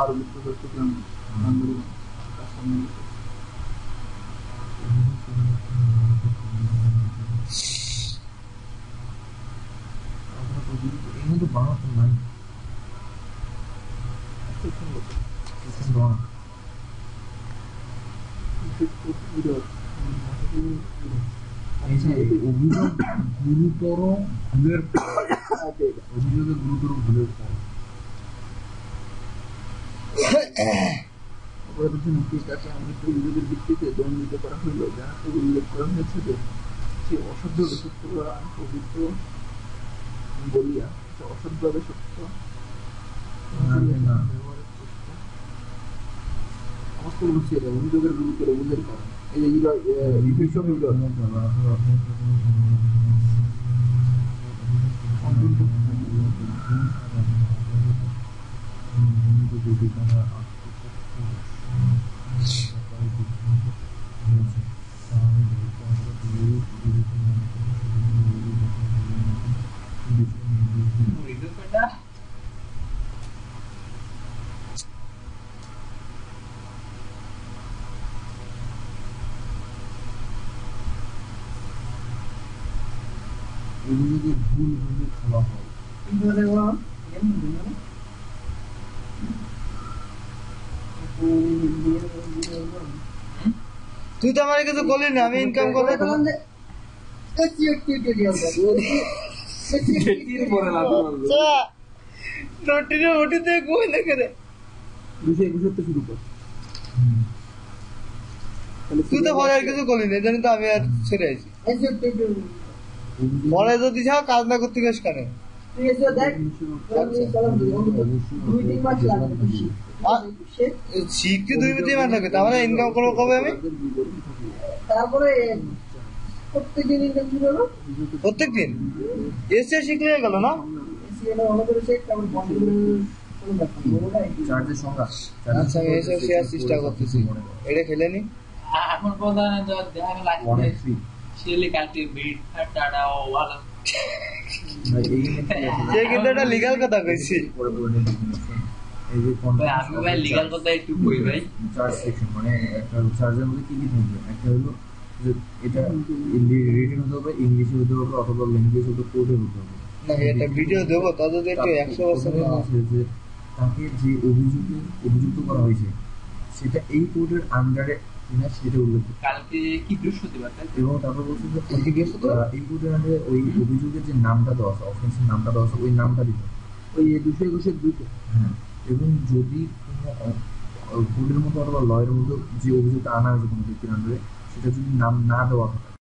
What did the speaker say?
আরো লিপ্ত চট্টগ্রাম আন্দোলন তার সামনে এখানে তো বাংলা তো নাই অভিযোগ গুরুতর ভুলের অভিযোগের গুরুতর ভুলের পর তাকে আমাদের অভিযোগের ভিত্তিতে দণ্ডিত করা হইল, যাহাতে উল্লেখ করা হয়েছে যে সে অসৎভাবে সত্য পবিত্র বলিয়া সে অসৎভাবে সত্য ব্যবহারের চেষ্টা সমস্ত বলছি এটা অভিযোগের গুরুতর ভুলের কারণ। এই যে বিভীষণ হইল অভিযোগের ভুল হলে খোলা হয় তুই তো আমার কিছু বলি না, আমি ইনকাম করবো শুরু কর। তুই তো পরে আর কিছু করলি না, এই জন্য তো আমি আর ছেড়ে আছি। পরে যদি যাও কাজ না করতে গেছ কেন? শিখতে 2-3 মাস লাগে, তাহলে ইনকাম করবো কবে আমি? তারপরে প্রত্যেকদিন এসে শিখলে হয়ে গেল না? আচ্ছা আমি এসে শেয়ার চেষ্টা করতেছি, এটা খেলে নি এখন প্রধান দেখা গেল সে কিন্তু একটা লিগাল কথা কইছি। লিগাল কথা একটু কই ভাই। চার্জ সেকশন মানে একটা চার্জের মধ্যে কি কি থাকবে, একটা হলো যে এটা রিটেন হতে হবে, ইংলিশে হতে হবে, অথবা ল্যাঙ্গুয়েজ হতে কোডে হতে হবে। না এটা ভিডিও দেবো তত একটু 100% আছে যে তাকে যে অভিযুক্ত করা হয়েছে সেটা এই কোডের আন্ডারে কিনা সেটা উল্লেখ কালকে কি বৃহস্পতিবার এবং তারপর বলছে যে এই কোডের আন্ডারে ওই অভিযোগের যে নামটা দেওয়া আছে, অফেন্সের নামটা দেওয়া আছে, ওই নামটা দিতে ওই 221 হ্যাঁ। এবং যদি কোনো কোডের মতো অথবা লয়ের মতো যে অভিযোগটা আনা হয়েছে কোনো ব্যক্তির আন্ডারে সেটা যদি নাম না দেওয়া হয়